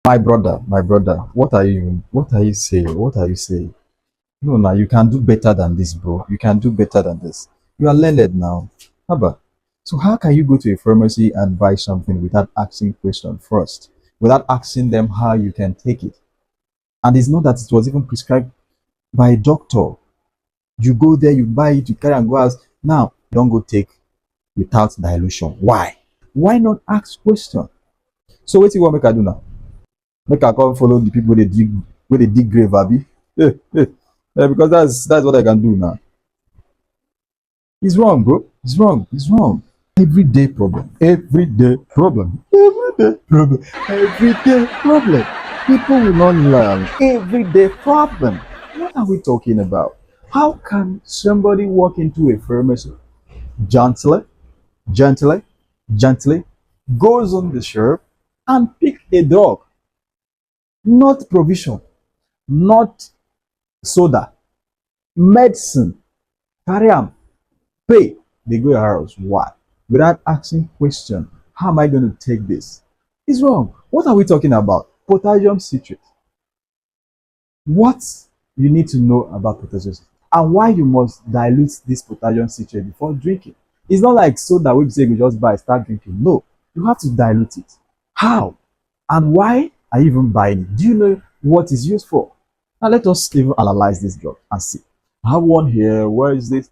My brother, what are you saying? What are you saying? No, now you can do better than this, bro. You can do better than this. You are learned now. Haba. So how can you go to a pharmacy and buy something without asking question first? Without asking them how you can take it? And it's not that it was even prescribed by a doctor. You go there, you buy it, you carry and go out. Now, don't go take without dilution. Why? Why not ask question? So what you want make I do now? Make I come follow the people where they dig grave, abi? Because that's what I can do now. It's wrong, bro. It's wrong. It's wrong. Everyday problem. Everyday problem. Everyday problem. Everyday problem. People will not learn. Everyday problem. What are we talking about? How can somebody walk into a pharmacy gently, gently, gently, goes on the shelf and pick a drug, not provision, not soda, medicine, carry am, pay, they go your house. Why? Without asking question, how am I going to take this? It's wrong. What are we talking about? Potassium citrate. What you need to know about potassium citrate and why you must dilute this potassium citrate before drinking. It's not like soda we say you just buy, start drinking. No, you have to dilute it. How? And why are you even buying it? Do you know what it's used for? Now let us even analyze this drug and see. I have one here. Where is this?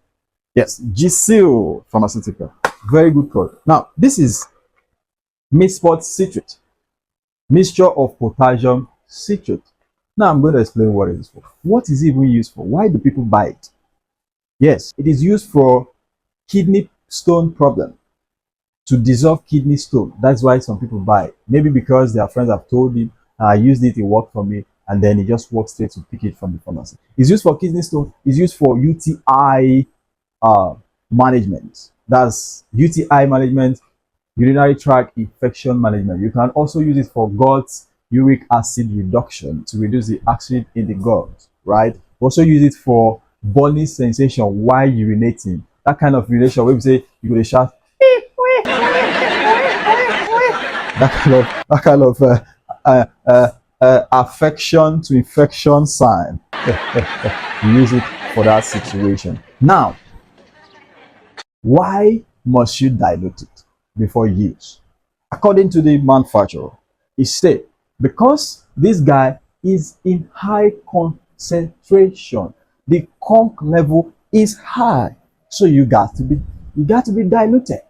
Yes, Gisil Pharmaceutical. Very good product. Now, this is Mist Pot Citrate. Mixture of potassium citrate. Now I'm going to explain what it is for. What is it even used for? Why do people buy it? Yes, it is used for kidney stone problem. To dissolve kidney stone. That's why some people buy it. Maybe because their friends have told him, I used it, it worked for me, and then he just walks straight to pick it from the pharmacy. It's used for kidney stone. It's used for UTI management. That's UTI management, urinary tract infection management. You can also use it for gut uric acid reduction to reduce the acid in the gut, right? Also use it for burning sensation while urinating. That kind of urination where we say you go to shout that kind of affection to infection sign. You use it for that situation. Now, why must you dilute it before use? According to the manufacturer, it states because this guy is in high concentration, the conc level is high, so you got to be diluted.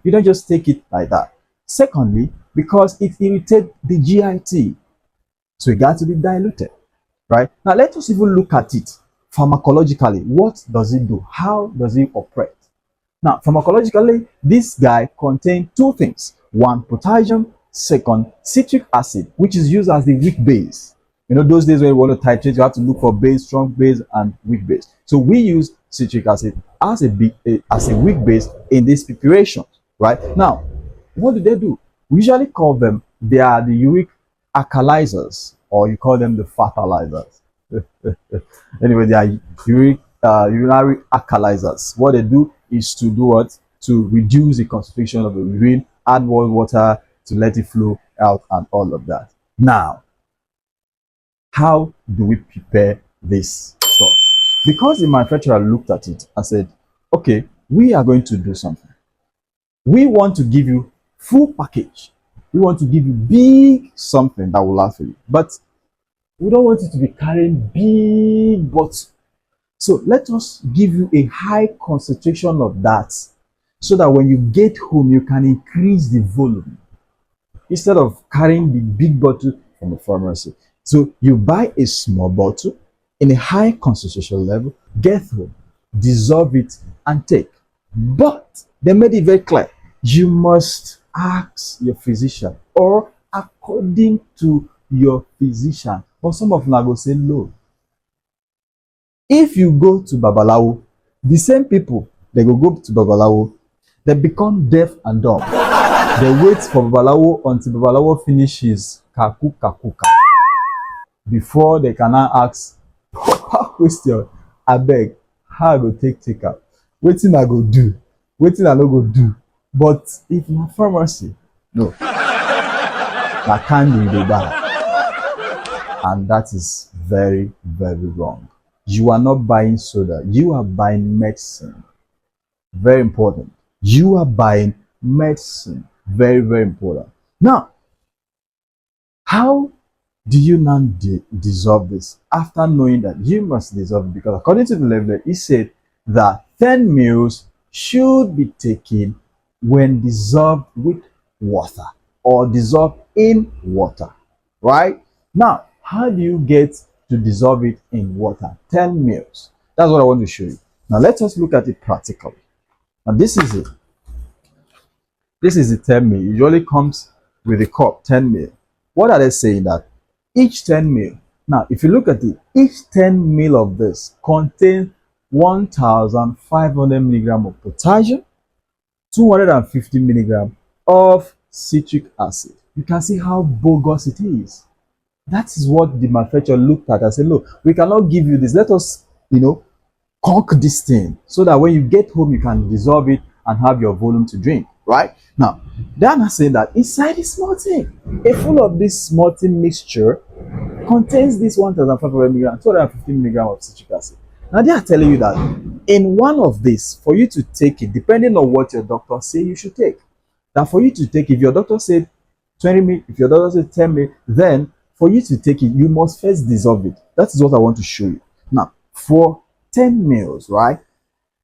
You don't just take it like that. Secondly, because it irritates the GIT, so it got to be diluted, right? Now let us even look at it pharmacologically. What does it do? How does it operate? Now, pharmacologically, this guy contains two things. One, potassium. Second, citric acid, which is used as the weak base. You know, those days when you want to titrate, you have to look for base, strong base, and weak base. So we use citric acid as a weak base in this preparation, right? Now, what do? We usually call them, they are the uric alkalizers, or you call them the fertilizers. Anyway, they are urinary alkalizers. What they do is to do what? To reduce the concentration of the urine, add more water to let it flow out and all of that. Now, how do we prepare this stuff? Because the manufacturer looked at it and said, okay, we are going to do something. We want to give you full package. We want to give you big something that will last for you. But we don't want you to be carrying big bottles. So let us give you a high concentration of that so that when you get home, you can increase the volume instead of carrying the big bottle from the pharmacy. So you buy a small bottle in a high concentration level, get home, dissolve it, and take. But they made it very clear. You must ask your physician or according to your physician. But some of them will say no. If you go to Babalawo, the same people, they go to Babalawo, they become deaf and dumb. They wait for Babalawo until Babalawo finishes kaku kakuka before they can now ask question. I beg, how I go take out? Wetin I go do? Wetin I no go do? But if na pharmacy, no. Na candy dey buy. And that is very, very wrong. You are not buying soda, you are buying medicine. Very important. You are buying medicine. Very, very important. Now, how do you now dissolve this? After knowing that you must dissolve it, because according to the level, it said that 10 mils should be taken when dissolved with water or dissolved in water, right? Now, how do you get to dissolve it in water? 10 mils. That's what I want to show you. Now, let us look at it practically. Now, this is it. This is the 10 mil. It usually comes with a cup, 10 mil. What are they saying? That each 10 mil, now if you look at it, each 10 mil of this contains 1,500 milligram of potassium, 250 milligram of citric acid. You can see how bogus it is. That is what the manufacturer looked at and said, look, we cannot give you this. Let us, conk this thing so that when you get home, you can dissolve it and have your volume to drink, right? Now, they are not saying that inside this small thing, a full of this small thing mixture contains this 1,500 milligram, 250 milligram of citric acid. Now, they are telling you that in one of these, for you to take it, depending on what your doctor say you should take, that for you to take, if your doctor said 20 mil, if your doctor said 10 mil, then for you to take it, you must first dissolve it. That is what I want to show you. Now, for 10 mils, right,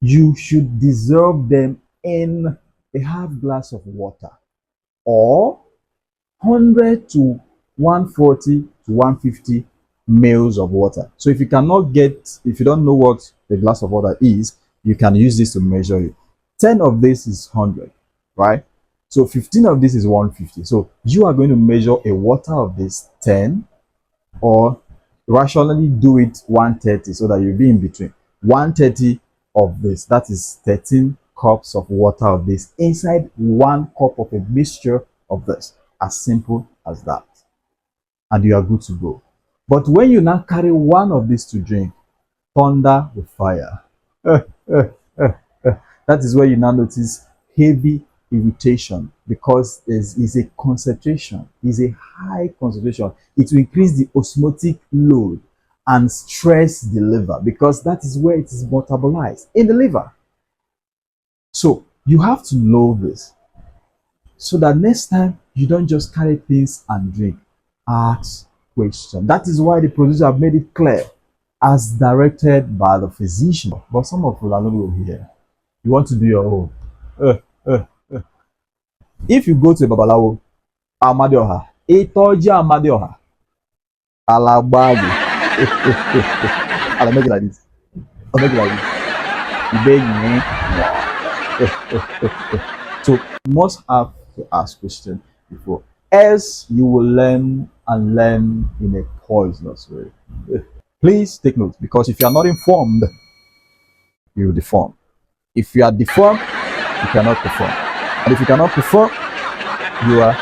you should dissolve them in a half glass of water or 100 to 140 to 150 mils of water. So if you don't know what the glass of water is, you can use this to measure it. 10 of this is 100, right? So 15 of this is 150. So you are going to measure a water of this 10, or rationally do it 130 so that you'll be in between. 130 of this, that is 13 cups of water of this inside 1 cup of a mixture of this. As simple as that. And you are good to go. But when you now carry one of these to drink, thunder with fire. That is where you now notice heavy irritation, because is a concentration, is a high concentration. It will increase the osmotic load and stress the liver, because that is where it is metabolized in the liver. So you have to know this, so that next time you don't just carry things and drink. Ask questions. That is why the producer have made it clear, as directed by the physician. But some of you are not over here. You want to do your own. If you go to a babalawo, Amadioha, Itoji Amadioha, Alabagi, I'll make it like this. I'll make it like this. So you must have to ask questions before, else you will learn and learn in a poisonous way. Please take note, because if you are not informed, you will deform. If you are deformed, you cannot perform. And if you cannot perform, you are